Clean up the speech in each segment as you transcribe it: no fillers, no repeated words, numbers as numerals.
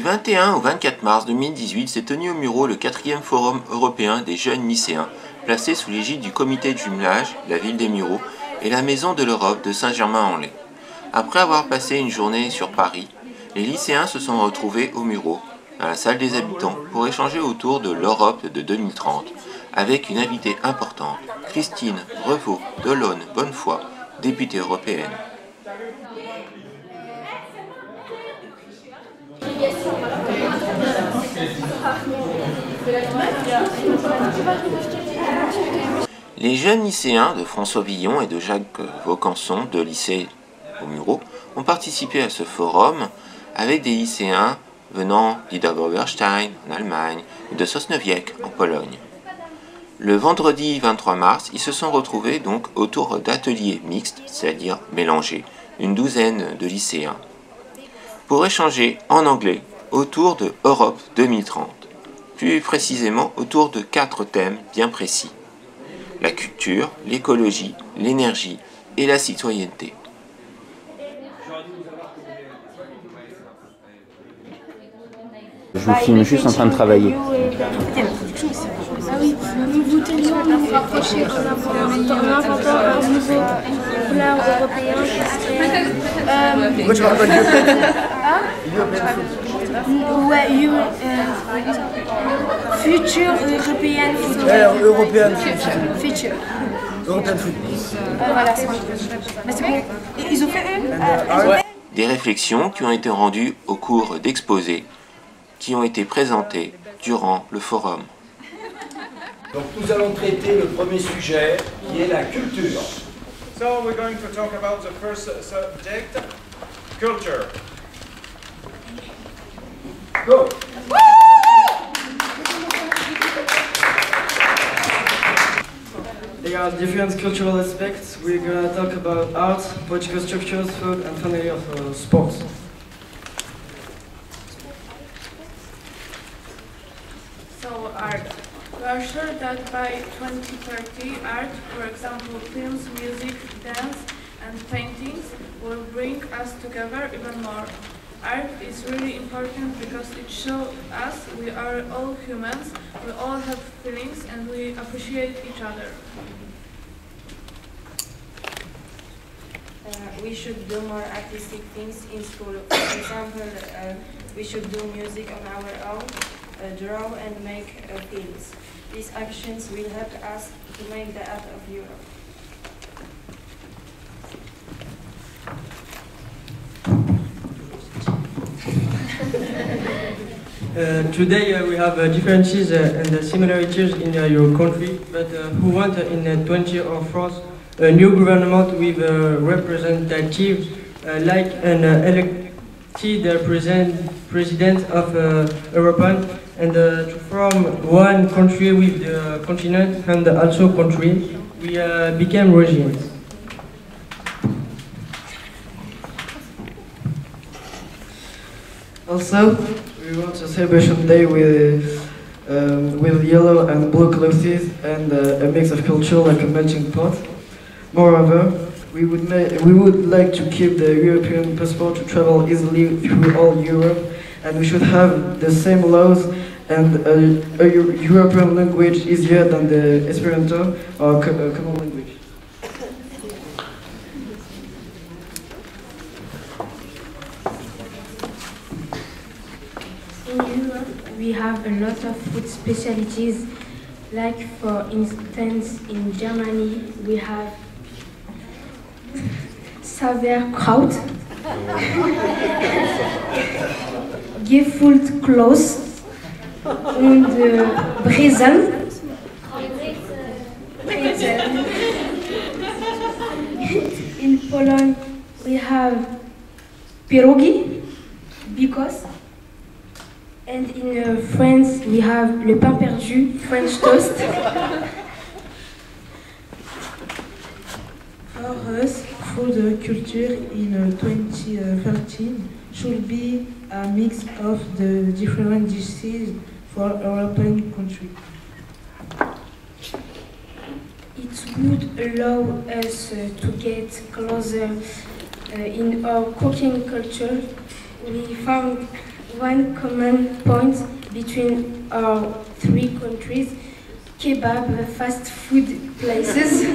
21 au 24 mars 2018 s'est tenu au Muro le 4e Forum européen des jeunes lycéens, placé sous l'égide du comité de jumelage, la ville des Mureaux et la Maison de l'Europe de Saint-Germain-en-Laye. Après avoir passé une journée sur Paris, les lycéens se sont retrouvés au Muro, dans la salle des habitants, pour échanger autour de l'Europe de 2030, avec une invitée importante, Christine Revaud-Delaune-Bonnefoy, députée européenne. Les jeunes lycéens de François Villon et de Jacques Vaucanson de lycée au Muro ont participé à ce forum avec des lycéens venant d'Idar-Oberstein en Allemagne et de Sosnowiec en Pologne. Le vendredi 23 mars, ils se sont retrouvés donc autour d'ateliers mixtes, c'est-à-dire mélangés, une douzaine de lycéens, pour échanger en anglais autour de Europe 2030, plus précisément autour de 4 thèmes bien précis: la culture, l'écologie, l'énergie et la citoyenneté. Je vous filme juste en train de travailler. Ah oui, nous voudrions nous rapprocher en inventant un nouveau plan européen Pourquoi tu parles pas de future européenne Européenne future. Européenne foot. Voilà, c'est bon. Mais c'est bon. Ils ont fait eux? Des réflexions qui ont été rendues au cours d'exposés qui ont été présentés durant le forum. Donc nous allons traiter le premier sujet qui est la culture. So we're going to talk about the first subject, culture. Go! There are different cultural aspects. We're going to talk about art, political structures, food, and finally of sports. So art. We are sure that by 2030, art, for example, films, music, dance, and paintings, will bring us together even more. Art is really important because it shows us we are all humans, we all have feelings, and we appreciate each other. We should do more artistic things in school. For example, we should do music on our own, draw and make films. These actions will help us to make the art of Europe. Today we have differences and similarities in your country, but who want in 20 or France a new government with representatives like an elected president of Europe and from one country with the continent and also country, we became regions. Also, we want a celebration day with yellow and blue clothes and a mix of culture like a melting pot. Moreover, we would like to keep the European passport to travel easily through all Europe, and we should have the same laws and a European language easier than the Esperanto or common language. In Europe, we have a lot of food specialties. Like for instance, in Germany, we have Sauerkraut, Gefüllt und Brezel. In Poland, we have pierogi, bigos. And in France, we have le pain perdu, French toast. For us, food culture in 2013 should be a mix of the different dishes for European countries. It would allow us to get closer in our cooking culture. one common point between our three countries: kebab, fast food places.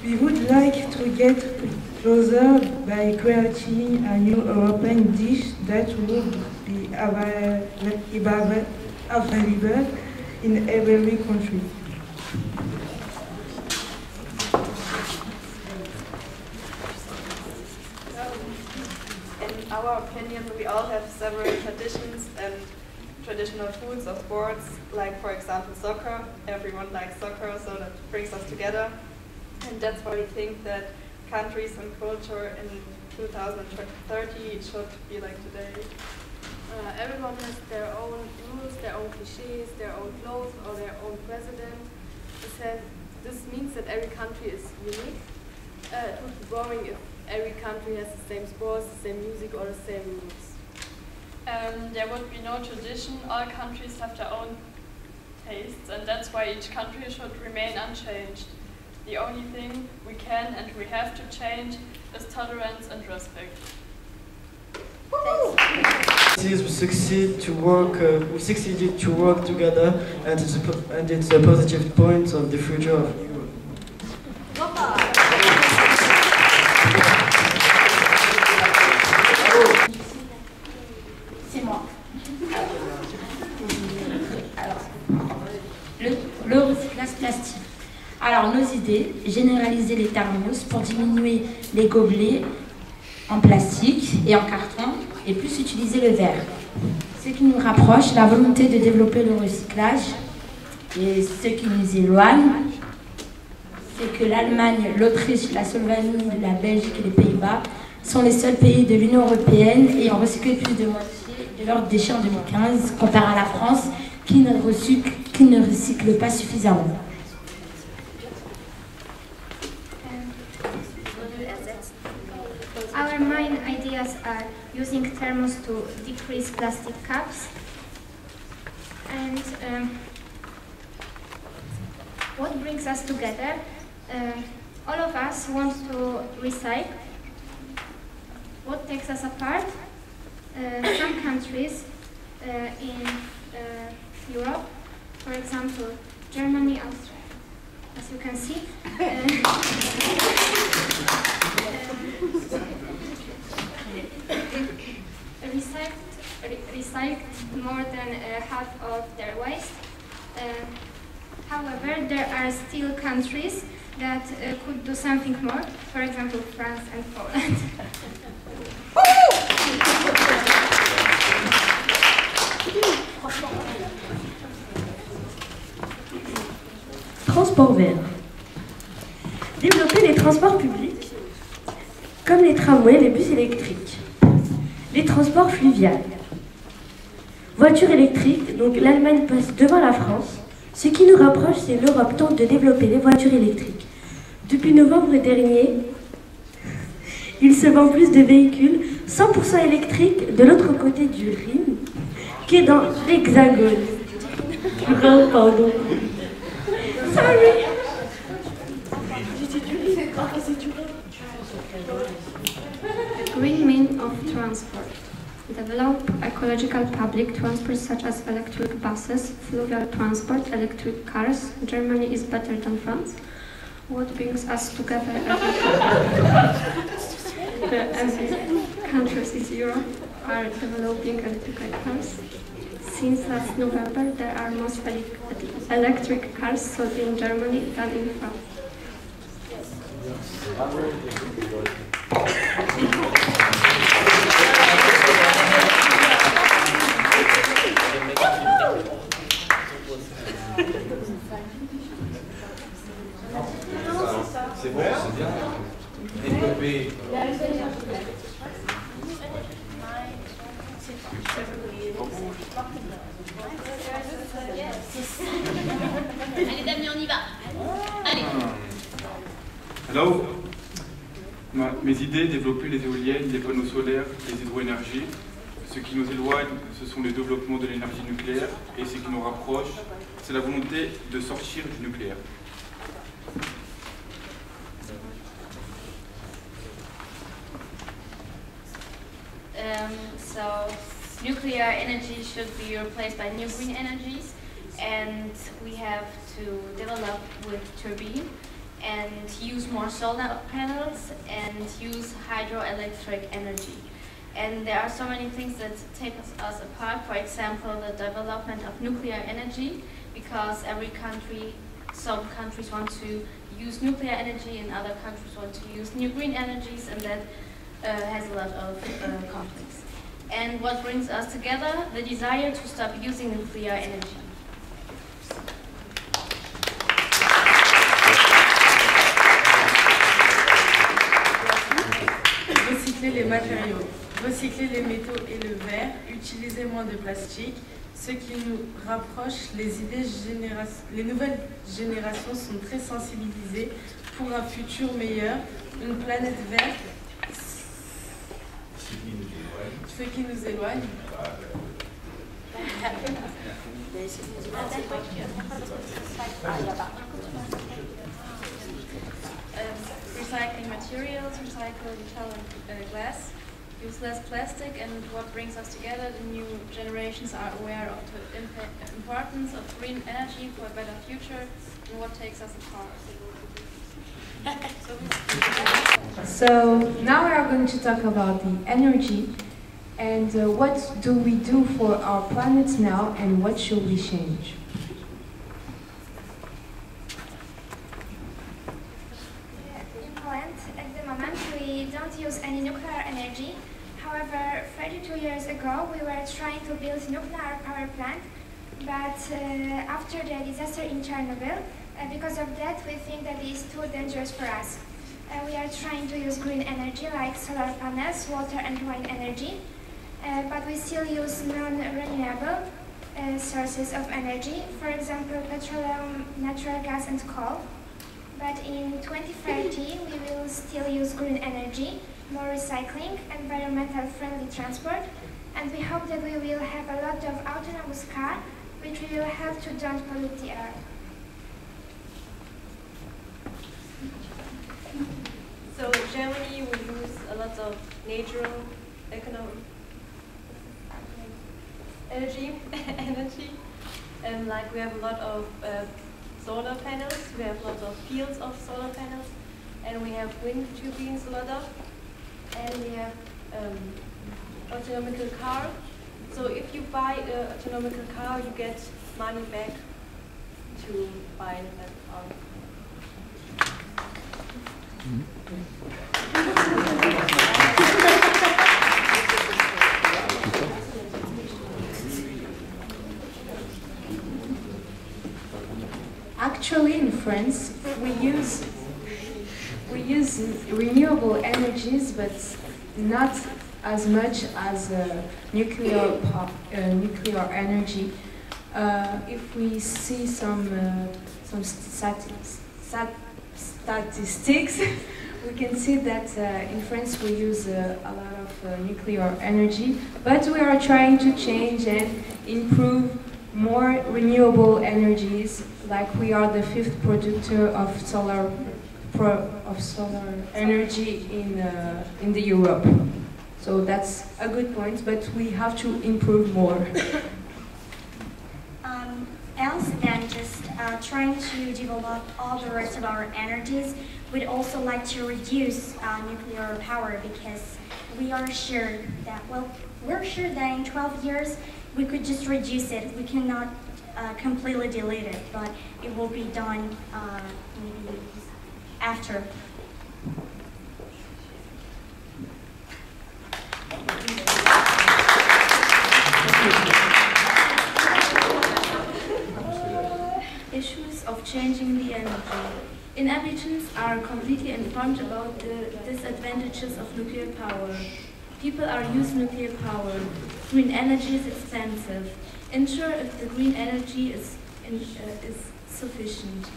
We would like to get closer by creating a new European dish that would be available in every country. In our opinion, we all have several traditions and traditional foods or sports, like for example soccer. Everyone likes soccer, so that brings us together. And that's why we think that countries and culture in 2030 should be like today. Everyone has their own rules, their own cliches, their own clothes, or their own president. This means that every country is unique. It would be boring if every country has the same sports, the same music, or the same rules. There would be no tradition. All countries have their own tastes, and that's why each country should remain unchanged. The only thing we can and we have to change is tolerance and respect. We succeeded to work together, and it's a positive point of the future of Europe. C'est moi. Alors, le recyclage plastique. Alors, nos idées: généraliser les thermos pour diminuer les gobelets en plastique et en carton, et plus utiliser le verre. Ce qui nous rapproche, la volonté de développer le recyclage, et ce qui nous éloigne, c'est que l'Allemagne, l'Autriche, la Slovénie, la Belgique et les Pays-Bas sont les seuls pays de l'Union européenne ayant recyclé plus de moitié de leurs déchets en 2015, comparé à la France qui ne recycle pas suffisamment. Our main ideas are using thermos to decrease plastic cups, and what brings us together? All of us want to recycle. What takes us apart? Some countries in Europe, for example, Germany, Austria, as you can see, recycled more than half of their waste. However, there are still countries that could do something more, for example, France and Poland. Transport vert. Développer les transports publics, comme les tramways, les bus électriques. Les transports fluviaux. Voitures électriques, donc l'Allemagne passe devant la France. Ce qui nous rapproche, c'est l'Europe tente de développer les voitures électriques. Depuis novembre dernier, il se vend plus de véhicules 100% électriques de l'autre côté du Rhin que dans l'Hexagone. Pardon. Sorry. Green means of transport. Develop ecological public transport such as electric buses, fluvial transport, electric cars. Germany is better than France. What brings us together every countries in Europe are developing electrical cars. Since last November, there are more electric cars sold in Germany than in France. C'est bon, c'est bien. Développer. Allez Damien, on y va. Allez. Alors, mes idées: développer les éoliennes, les panneaux solaires, les hydroénergies. Ce qui nous éloigne, ce sont le développement de l'énergie nucléaire, et ce qui nous rapproche, c'est la volonté de sortir du nucléaire. So nuclear energy should be replaced by new green energies, and we have to develop with turbine and use more solar panels and use hydroelectric energy. And there are so many things that take us apart. For example, the development of nuclear energy, because some countries want to use nuclear energy and other countries want to use new green energies, and that has a lot of conflicts. And what brings us together? The desire to stop using nuclear energy. Recycler les matériaux, recycler les métaux et le verre, utiliser moins de plastique, ce qui nous rapproche. Les nouvelles générations sont très sensibilisées pour un futur meilleur, une planète verte, ce qui nous éloigne. Recycling materials, recycle glass, use less plastic, and what brings us together, the new generations are aware of the importance of green energy for a better future, and what takes us apart. So now we are going to talk about the energy and what do we do for our planet now and what should we change. In Poland, at the moment, we don't use any nuclear energy. However, 32 years ago, we were trying to build a nuclear power plant, but after the disaster in Chernobyl, because of that, we think that it is too dangerous for us. We are trying to use green energy like solar panels, water and wind energy, but we still use non-renewable sources of energy, for example, petroleum, natural gas and coal. But in 2030, we will still use green energy, more recycling, environmental friendly transport, and we hope that we will have a lot of autonomous cars, which will help to don't pollute the air. So in Germany, we use a lot of natural energy, and like we have a lot of solar panels. We have a lot of fields of solar panels, and we have wind turbines a lot of, and we have autonomical car. So if you buy an autonomical car, you get money back to buy that car. Actually, in France, we use renewable energies, but not as much as nuclear energy. If we see some statistics, we can see that in France we use a lot of nuclear energy, but we are trying to change and improve more renewable energies. Like we are the 5th producer of solar energy in the Europe. So that's a good point, but we have to improve more. Else than just trying to develop all the rest of our energies, we'd also like to reduce nuclear power, because we are sure that, we're sure that in 12 years we could just reduce it. We cannot completely delete it, but it will be done maybe after. Issues of changing the energy. Inhabitants are completely informed about the disadvantages of nuclear power. People are using nuclear power. Green energy is expensive. Ensure if the green energy is sufficient.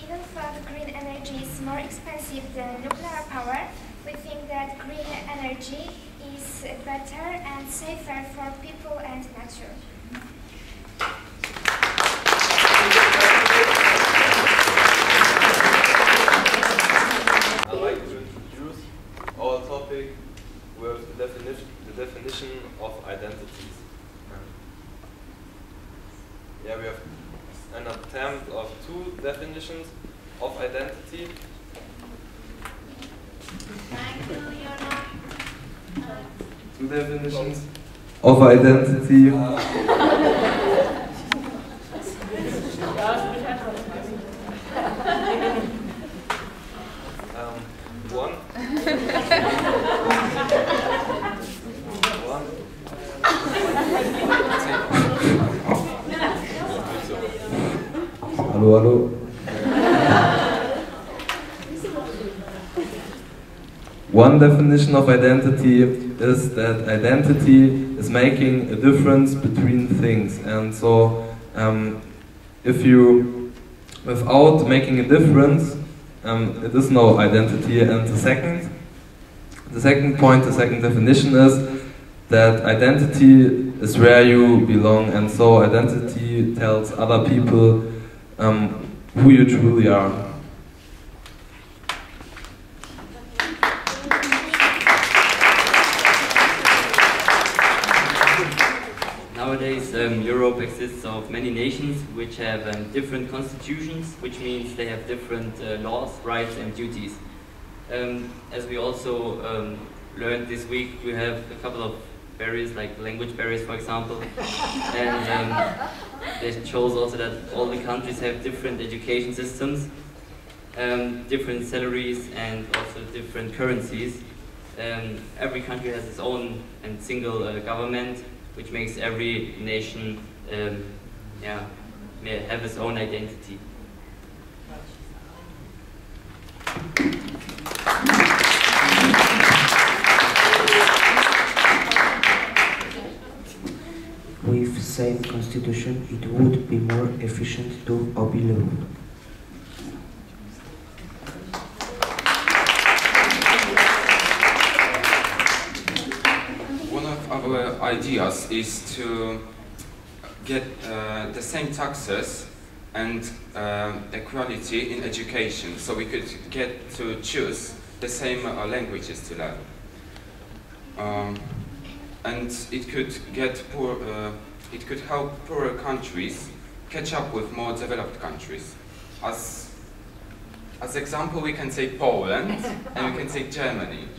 Even though the green energy is more expensive than nuclear power, we think that green energy is better and safer for people and nature. I like to definition of identities. Yeah, we have an attempt of 2 definitions of identity. Two definitions of identity. One. Hello, hello. One definition of identity is that identity is making a difference between things, and so if you, without making a difference, it is no identity. And the second point, the second definition is that identity is where you belong, and so identity tells other people who you truly are. Nowadays, Europe consists of many nations which have different constitutions, which means they have different laws, rights and duties. As we also learned this week, we have a couple of barriers, like language barriers, for example. And it shows also that all the countries have different education systems, different salaries and also different currencies. Every country has its own and single government, which makes every nation have its own identity. With same constitution, it would be more efficient to obey law. One of our ideas is to get the same taxes and equality in education, so we could get to choose the same languages to learn. And it could help poorer countries catch up with more developed countries. As example, we can take Poland and we can take Germany.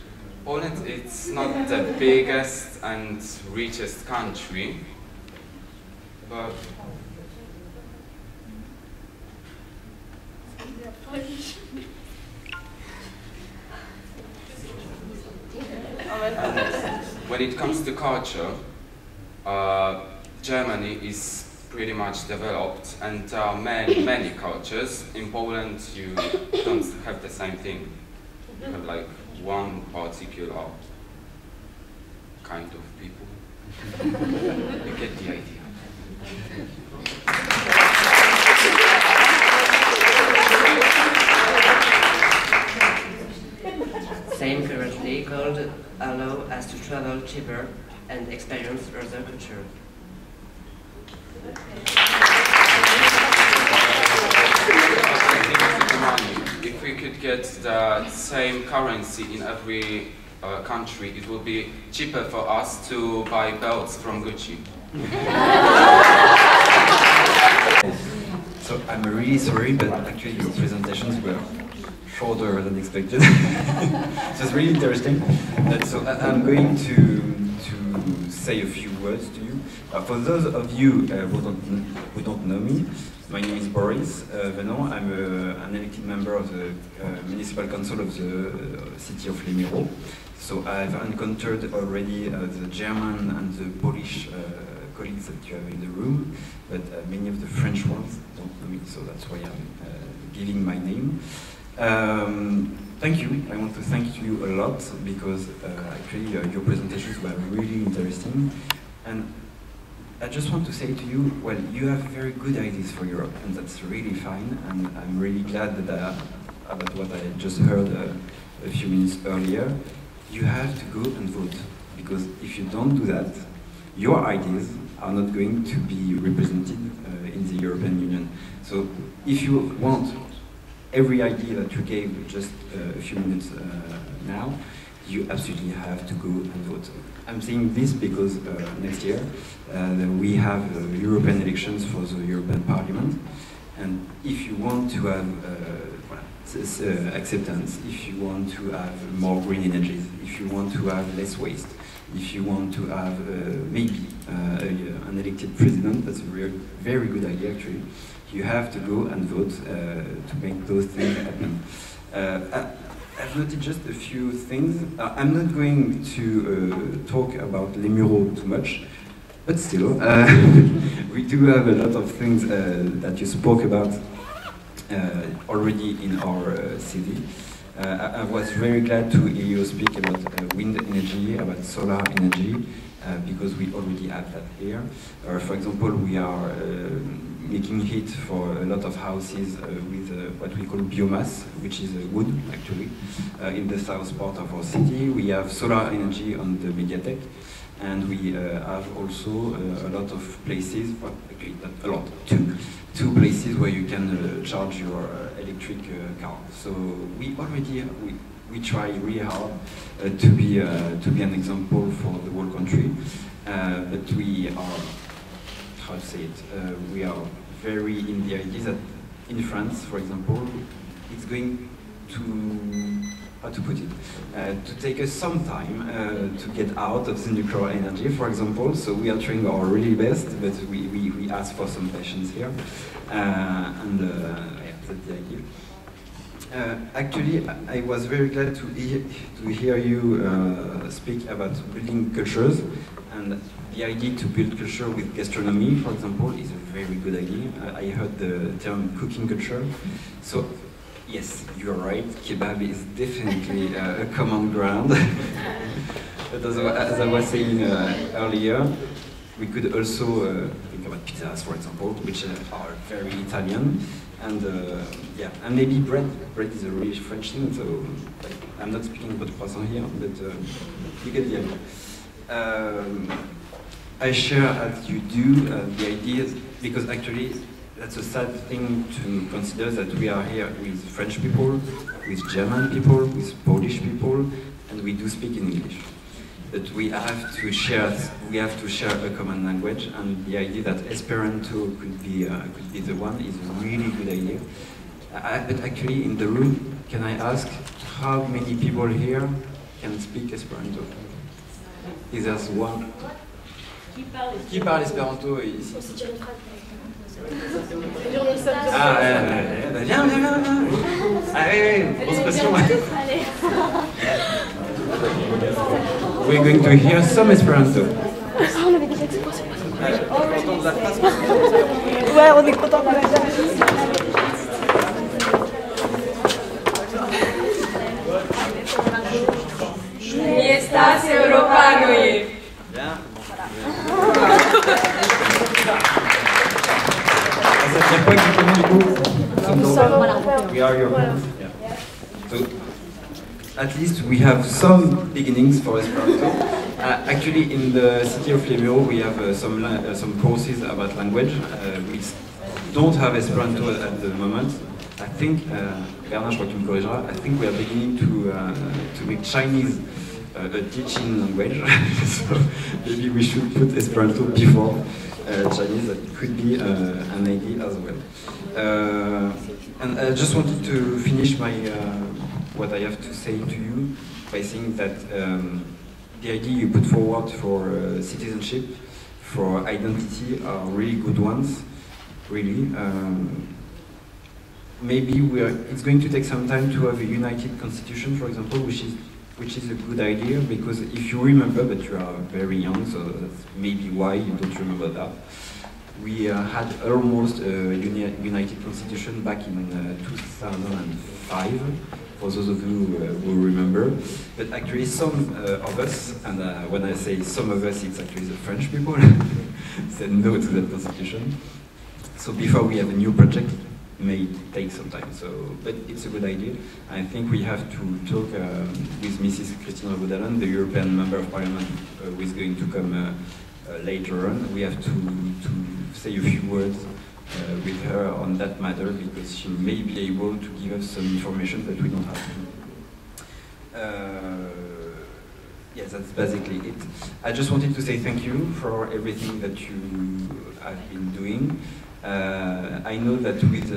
Poland is not the biggest and richest country, but when it comes to culture, Germany is pretty much developed, and there are many cultures. In Poland, you don't have the same thing. You have like one particular kind of people. You get the idea. Same currently called allow us to travel cheaper and experience other culture. If we could get the same currency in every country, it would be cheaper for us to buy belts from Gucci. So I'm really sorry, but actually your presentations were shorter than expected. So it's really interesting. So I'm going to say a few words to you. For those of you who don't know me, my name is Boris Venon. I'm an elected member of the Municipal Council of the city of Les Mureaux. So I've encountered already the German and the Polish colleagues that you have in the room, but many of the French ones don't know me, so that's why I'm giving my name. Thank you. I want to thank you a lot because actually your presentations were really interesting, and I just want to say to you, well, you have very good ideas for Europe, and that's really fine, and I'm really glad that about what I just heard a few minutes earlier. You have to go and vote, because if you don't do that, your ideas are not going to be represented in the European Union. So if you want every idea that you gave just a few minutes now, you absolutely have to go and vote. I'm saying this because next year we have European elections for the European Parliament, and if you want to have acceptance, if you want to have more green energies, if you want to have less waste, if you want to have maybe an elected president, that's a very good idea actually, you have to go and vote to make those things happen. I've noted just a few things. I'm not going to talk about Les Mureaux too much, but still, we do have a lot of things that you spoke about already in our city. I was very glad to hear you speak about wind energy, about solar energy, because we already have that here. For example, we are making heat for a lot of houses with what we call biomass, which is wood, actually, in the south part of our city. We have solar energy on the Mediatek, and we have also a lot of places, well, actually not a lot, two places where you can charge your electric car. So we already we try really hard to be an example for the whole country, but we are, how to say it, we are very in the idea that in France, for example, it's going to, how to put it, to take us some time to get out of the nuclear energy, for example. So we are trying our really best, but we ask for some patience here, yeah, that's the idea. Actually, I was very glad to hear you speak about building cultures, and the idea to build culture with gastronomy, for example, is a very good idea. I heard the term cooking culture. So, yes, you're right, kebab is definitely a common ground. But as I was saying earlier, we could also think about pizzas, for example, which are very Italian. And yeah, and maybe bread. Bread is a really French thing, so I'm not speaking about croissant here, but you get the idea. I share as you do the ideas, because actually that's a sad thing to consider that we are here with French people, with German people, with Polish people, and we do speak in English. But we have to share a common language, and the idea that Esperanto could be the one is a really good idea. But actually, in the room, can I ask how many people here can speak Esperanto? Is there one? Qui parle Esperanto ici? Ah, viens. Ah oui, grosse pression. We're going to hear some Esperanto. Ah, on avait déjà exposé. Ouais, on est content qu'on l'ait déjà vu. Nie estás Europanui. Bien. We are your friends. Yeah. So, at least we have some beginnings for Esperanto. Actually, in the city of Les Mureaux, we have some courses about language. We don't have Esperanto at the moment. I think, Bernard, je crois que tu me corrigeras, I think we are beginning to make Chinese a teaching language. So maybe we should put Esperanto before Chinese. That could be an idea as well. And I just wanted to finish my what I have to say to you by saying that the idea you put forward for citizenship, for identity, are really good ones. Really, maybe it's going to take some time to have a united constitution, for example, which is a good idea, because if you remember, but you are very young, so that's maybe why you don't remember that. We had almost a united constitution back in 2005, for those of you who remember. But actually some of us, and when I say some of us, it's actually the French people, said no to that constitution. So before we have a new project, it may take some time, but it's a good idea. I think we have to talk with Mrs. Christine Revaud-Dallon, the European Member of Parliament who is going to come later on. We have to say a few words with her on that matter, because she may be able to give us some information that we don't have. Yes, that's basically it. I just wanted to say thank you for everything that you have been doing. I know that with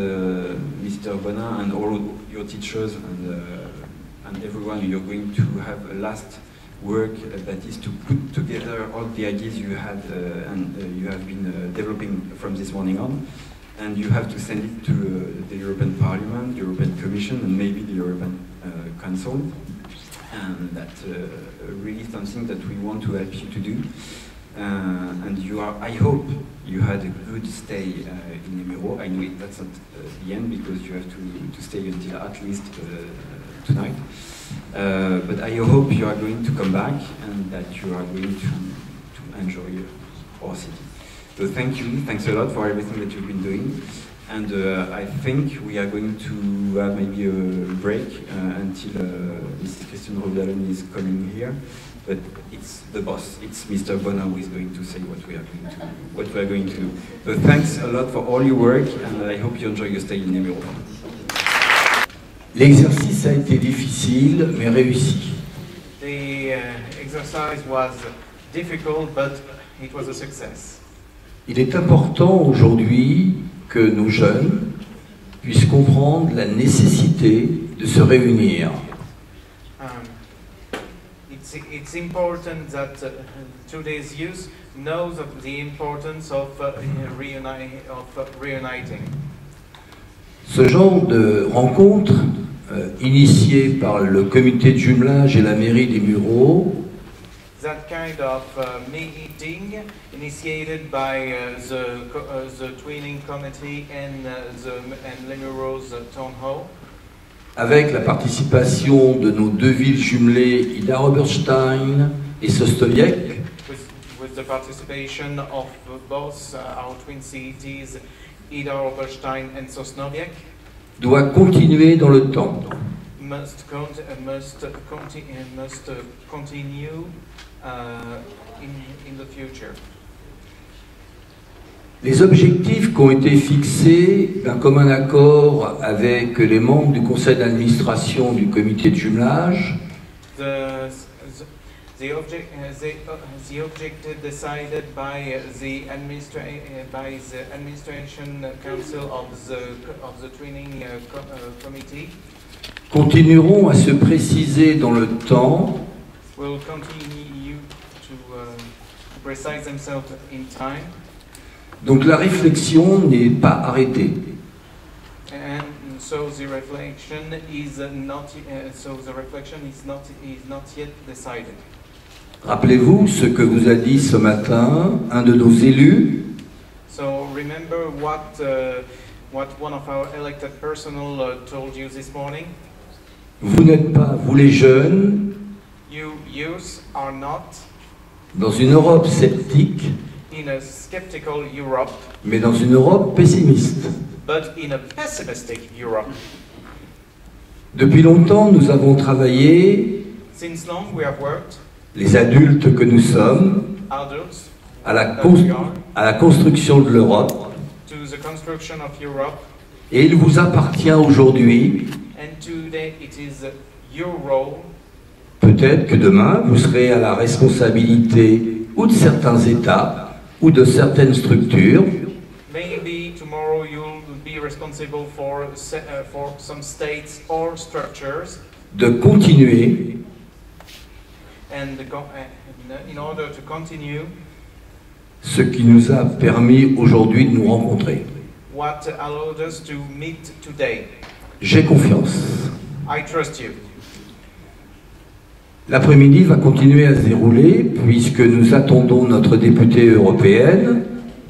Mr. Bonin and all your teachers and everyone, you're going to have a last work that is to put together all the ideas you had and you have been developing from this morning on. And you have to send it to the European Parliament, the European Commission, and maybe the European Council. And that's really something that we want to help you to do. And you are, I hope you had a good stay in Emiro. I know that's not the end because you have to stay until at least tonight. But I hope you are going to come back and that you are going to enjoy our city. So thank you, thanks a lot for everything that you've been doing. And I think we are going to have maybe a break until Mr. Christian Rovialon is coming here. But it's the boss, it's Mr. Bonin who is going to say what we are going to do. So thanks a lot for all your work, and I hope you enjoy your stay in Emiro. L'exercice a été difficile, mais réussi. The exercise was difficult, but it was a success. Il est important aujourd'hui que nos jeunes puissent comprendre la nécessité de se réunir. It's important that today's youth knows of the importance of reuniting. Ce genre de rencontre, initiée par le comité de jumelage et la mairie des Mureaux, that kind of meeting initiated by the twinning committee and Les Mureaux town hall, avec la participation de nos deux villes jumelées, Idar Oberstein et Sosnowiec, with the participation of both our twin cities, Idar Oberstein and Sosnowiec, doit continuer dans le temps. Must continue in the future. Les objectifs qui ont été fixés d'un commun accord avec les membres du conseil d'administration du comité de jumelage The objective decided by the administration council of the twinning committee continueront à se préciser dans le temps. Will continue to precise themselves in time. Donc la réflexion n'est pas arrêtée. And so the reflection is not yet decided. Rappelez-vous ce que vous a dit ce matin un de nos élus. So remember what one of our elected personnel told you this morning. Vous n'êtes pas, vous les jeunes, You youth are not dans une Europe sceptique, in a skeptical Europe, mais dans une Europe pessimiste. but in a pessimistic Europe. Depuis longtemps, nous avons travaillé, Since long we have worked, les adultes que nous sommes, adults, à la construction de l'Europe. to the construction of Europe, Et il vous appartient aujourd'hui, and today it is your role. peut-être que demain, vous serez à la responsabilité ou de certains États ou de certaines structures. Maybe tomorrow you'll be responsible for some states or structures, De continuer and in order to continue ce qui nous a permis aujourd'hui de nous rencontrer. what allowed us to meet today. J'ai confiance. I trust you. L'après-midi va continuer à se dérouler puisque nous attendons notre députée européenne.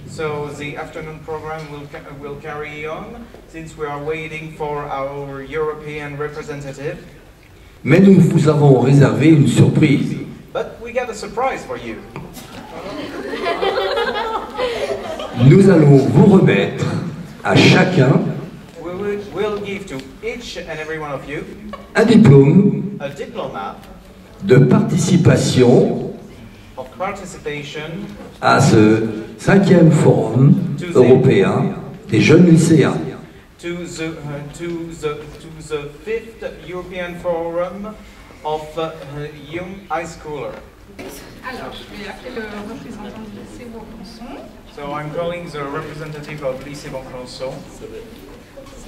So the afternoon program will carry on since we are waiting for our European representative. Mais nous vous avons réservé une surprise. But we got a surprise for you. Nous allons vous remettre à chacun We'll give to each and every one of you un diplôme a diploma de participation of participation à ce 5e forum européen des jeunes lycéens. to the 5th European Forum of young high schooler. Alors, je vais appeler le représentant du lycée Vaucanson. So I'm calling the representative of Lycée Vaucanson. Ça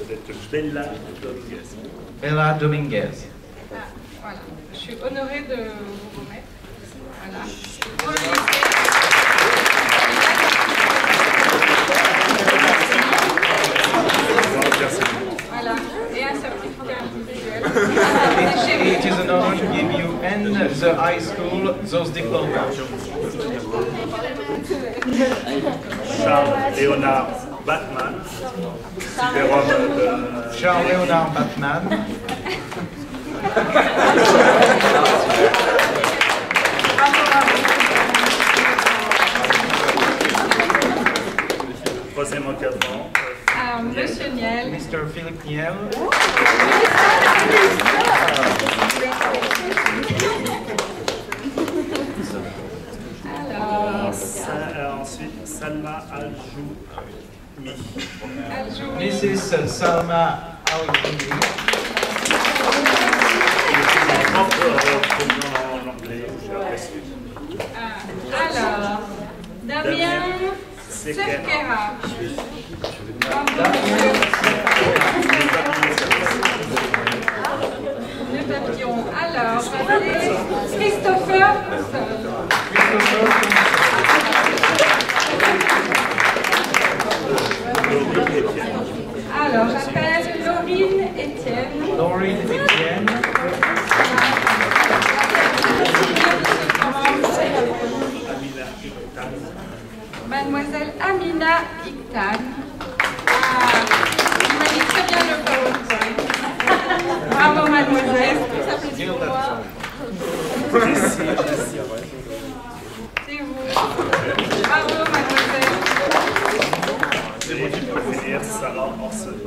va être Bella Dominguez. Bella Dominguez. Ah, voilà. Je suis honorée de vous remettre. Voilà. Voilà. Et un certificat individuel. It is an honor to give you and the high school those diplomas. Charles Léonard Batman, super-homme de... Charles Léonard Batman. Troisième encadrant. Monsieur Niel. Mr. Philippe Niel. Ensuite, Salma Aljoumi. Mrs. Salma Aljoumi. En anglais, j'ai apprécié. Alors, Damien Cerquera. Le papillon. Alors, Christopher. Alors, j'appelle Laurine Etienne. Laurine Etienne. Mademoiselle Amina Iktan. Ah, vous m'avez très bien le PowerPoint. Bravo, mademoiselle. Ça fait plaisir pour moi. C'est vous. Bravo, mademoiselle. C'est votre préférée, Sarah Orson.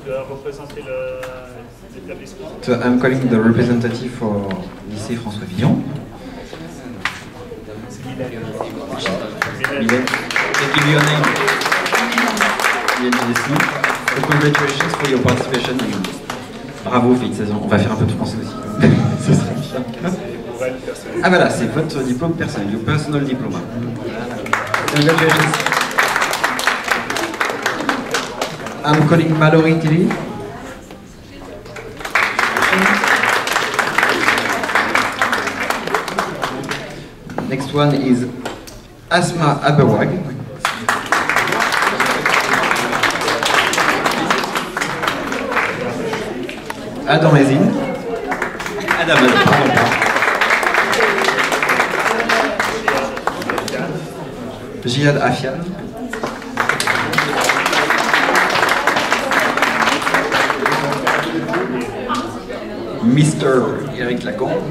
Tu dois représenter l'établissement. So I'm calling the representative for lycée François Villon. Mylène, can give you your name. Mylène Dessin. So congratulations for your participation. Bravo, félicitations. On va faire un peu de français aussi. Ce serait bien. Ah voilà, c'est votre diplôme personnel, your personal diploma. Congratulations. I'm calling Mallory Tilly. Next one is Asma Aberwag. Adam Ezine. Adam, pardon. Jihad Afian. Mr. Eric Lacombe.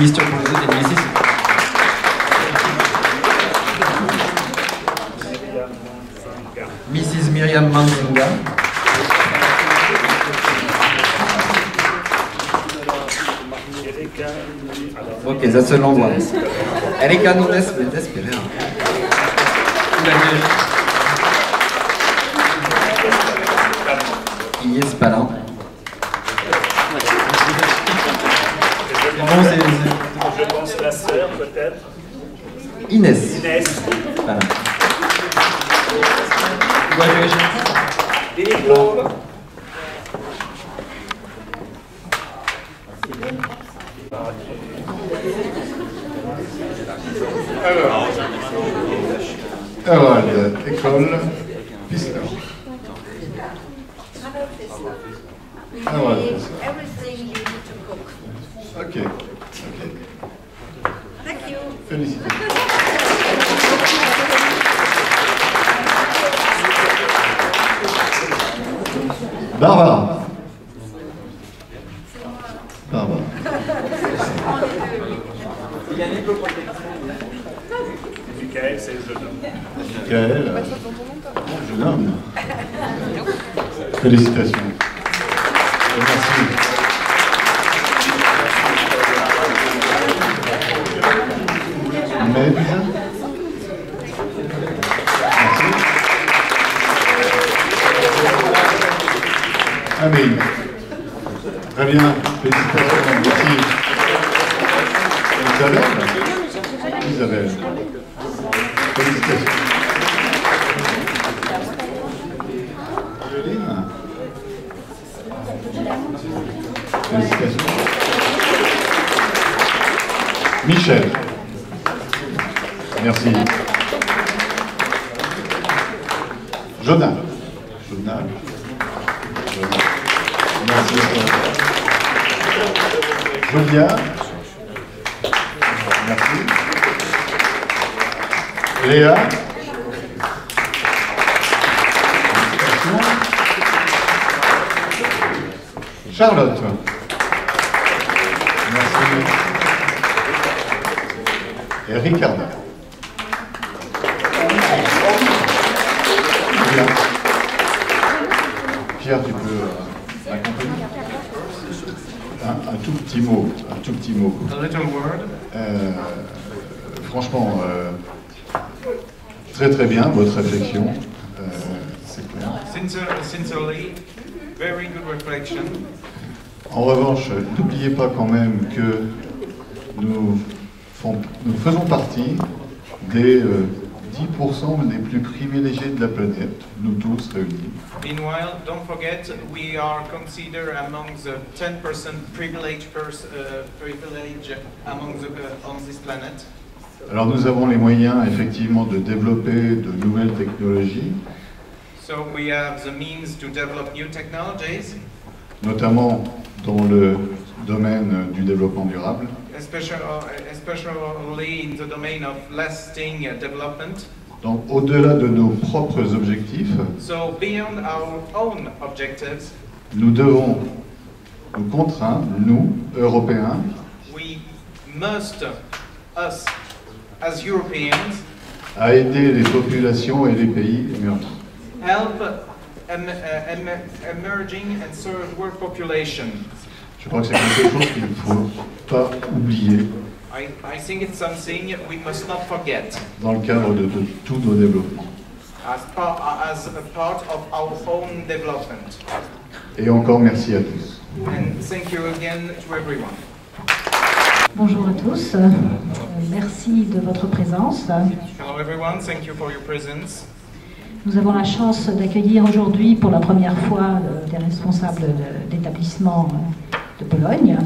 Mr. pour les autres et Mrs. Mrs. Myriam Manzinga. Ok, that's a long one. Erika Nunes Mendes Pereira. Inès Palin. Je pense la sœur, peut-être. Inès. Inès. Palin. Congratulations. Diplôme. Alors, école Pisca. Everything you need to cook. Ok. Thank you. Félicitations. Barbara. Barbara. Michael, c'est le jeune homme. Michael, jeune homme. Félicitations. Merci. Mais bien. Merci. Très bien, félicitations, merci. Isabelle, félicitations. Eveline, félicitations. Michel, merci. Jonah, merci. Julia, merci. Léa, Charlotte, merci. Et Ricardo. Pierre, tu peux m'accompagner? Un tout petit mot, A little word. Franchement, très bien, votre réflexion, c'est clair. Sincerely, very good reflection. En revanche, n'oubliez pas quand même que nous faisons partie des 10% les plus privilégiés de la planète, nous tous réunis. Meanwhile, don't forget, we are considered among the 10% privilege on this planet. Alors nous avons les moyens effectivement de développer de nouvelles technologies. So we have the means to develop new technologies. Notamment dans le domaine du développement durable. Especially in the domain of lasting development. Donc au-delà de nos propres objectifs, so beyond our own objectives, nous devons nous contraindre, nous, Européens, we must, us, as Europeans, à aider les populations et les pays émergents. Help emerging and third world population. Je crois que c'est quelque chose qu'il ne faut pas oublier. I think it's something we must not forget. Dans le cadre de tous nos développements. As a part of our own development. Et encore merci à tous. And thank you again to everyone. Bonjour à tous, merci de votre présence. Hello everyone, thank you for your presence. Nous avons la chance d'accueillir aujourd'hui pour la première fois des responsables d'établissements de Pologne.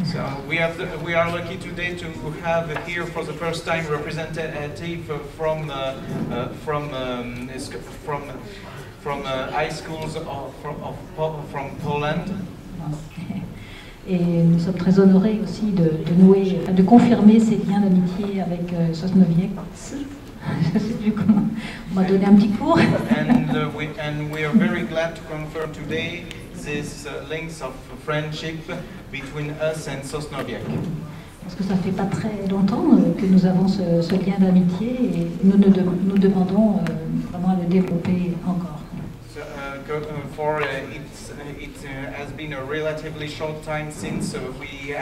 So we are lucky today to have here for the first time representative from high schools from Poland. Et nous sommes très honorés aussi de confirmer ces liens d'amitié avec Sosnowiec. Je sais plus comment. On m'a donné un petit cours. And we are very glad to confirm today this links of friendship between us and Sosnowiec. Parce que ça fait pas très longtemps que nous avons ce lien d'amitié et nous demandons vraiment à le développer encore. So, it has been a relatively short time since we've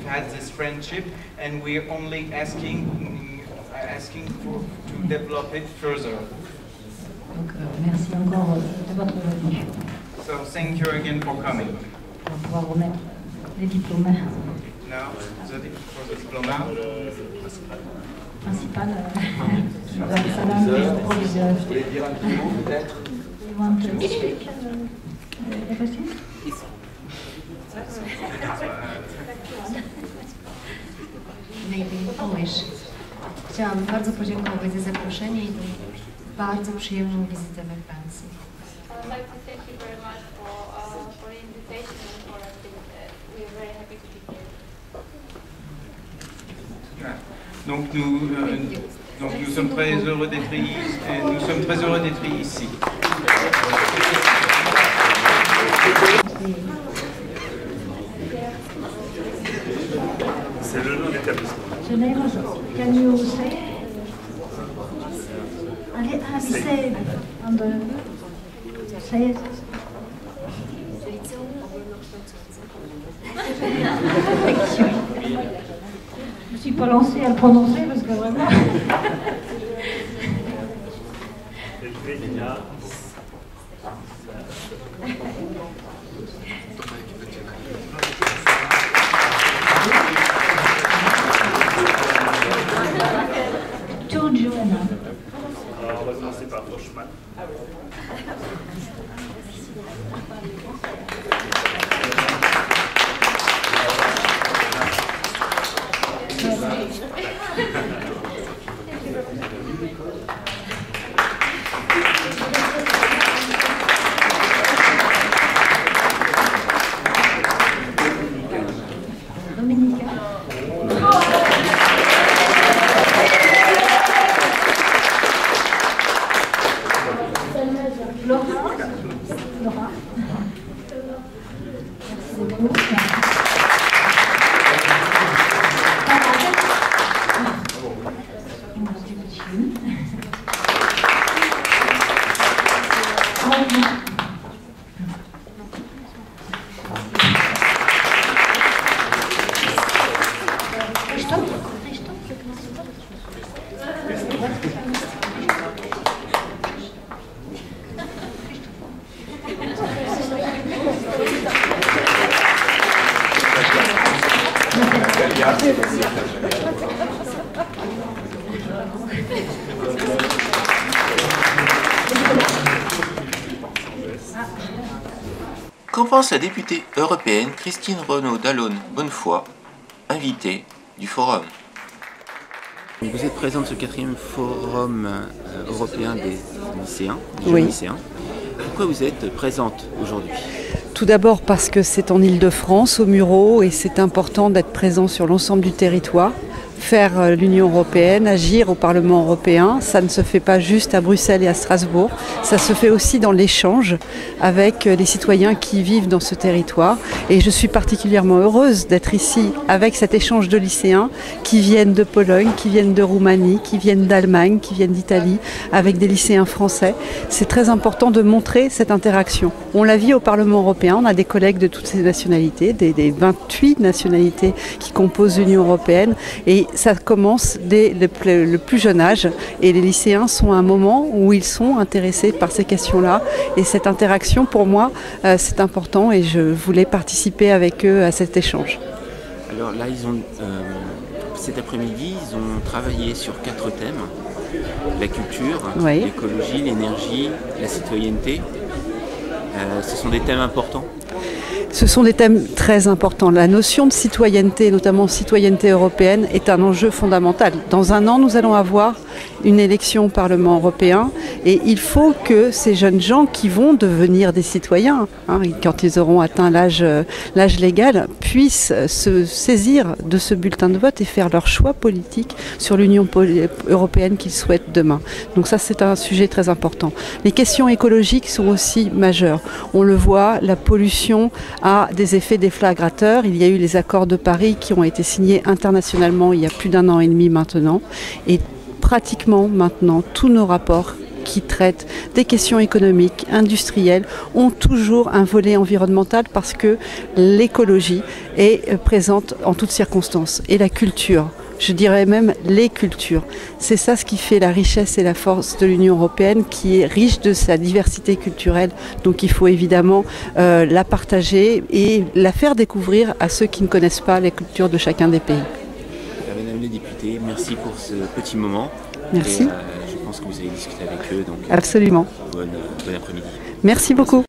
had this friendship, and we're only asking to develop it further. Donc, merci encore de votre venue. So thank you again for coming. On va pouvoir remettre les diplômes. Now, for the diploma. Principal, Salam, proviseur. Vous voulez dire un petit mot peut-être? You want to speak everything? Maybe in Polish. Chciałam bardzo podziękować za zaproszenie i bardzo przyjemną wizytę we Francji. I would like to thank you very much for the invitation and for everything. We are very happy to be here. Donc nous sommes très heureux d'être ici. C'est le nom d'établissement. Can you say? Say on the say it. Je ne suis pas lancée à le prononcer parce que vraiment. Alors, on va commencer par Faucheman. Qu'en pense la députée européenne Christine Renaud-Dallon-Bonnefoy, invitée du forum? Vous êtes présente ce 4e forum européen des lycéens, Oui. lycéens. Pourquoi vous êtes présente aujourd'hui? Tout d'abord parce que c'est en Île-de-France, au Mureaux, et c'est important d'être présent sur l'ensemble du territoire. Faire l'Union européenne, agir au Parlement européen, ça ne se fait pas juste à Bruxelles et à Strasbourg, ça se fait aussi dans l'échange avec les citoyens qui vivent dans ce territoire. Et je suis particulièrement heureuse d'être ici avec cet échange de lycéens qui viennent de Pologne, qui viennent de Roumanie, qui viennent d'Allemagne, qui viennent d'Italie, avec des lycéens français. C'est très important de montrer cette interaction. On la vit au Parlement européen, on a des collègues de toutes ces nationalités, des 28 nationalités qui composent l'Union européenne, et ça commence dès le plus jeune âge, et les lycéens sont à un moment où ils sont intéressés par ces questions-là, et cette interaction pour moi c'est important, et je voulais participer avec eux à cet échange. Alors là, cet après-midi, ils ont travaillé sur 4 thèmes: la culture, Oui. l'écologie, l'énergie, la citoyenneté. Ce sont des thèmes importants. Ce sont des thèmes très importants. La notion de citoyenneté, notamment citoyenneté européenne, est un enjeu fondamental. Dans un an, nous allons avoir une élection au Parlement européen, et il faut que ces jeunes gens qui vont devenir des citoyens, quand ils auront atteint l'âge légal, puissent se saisir de ce bulletin de vote et faire leur choix politique sur l'Union européenne qu'ils souhaitent demain. Donc ça, c'est un sujet très important. Les questions écologiques sont aussi majeures. On le voit, la pollution a des effets déflagrateurs. Il y a eu les accords de Paris qui ont été signés internationalement il y a plus d'1 an et demi maintenant, et pratiquement maintenant tous nos rapports qui traitent des questions économiques, industrielles, ont toujours un volet environnemental, parce que l'écologie est présente en toutes circonstances, et la culture. Je dirais même les cultures. C'est ça ce qui fait la richesse et la force de l'Union européenne, qui est riche de sa diversité culturelle. Donc il faut évidemment la partager et la faire découvrir à ceux qui ne connaissent pas les cultures de chacun des pays. Mesdames les députées, merci pour ce petit moment. Merci. Et, je pense que vous avez discuté avec eux. Donc, absolument. Bon après-midi. Merci beaucoup.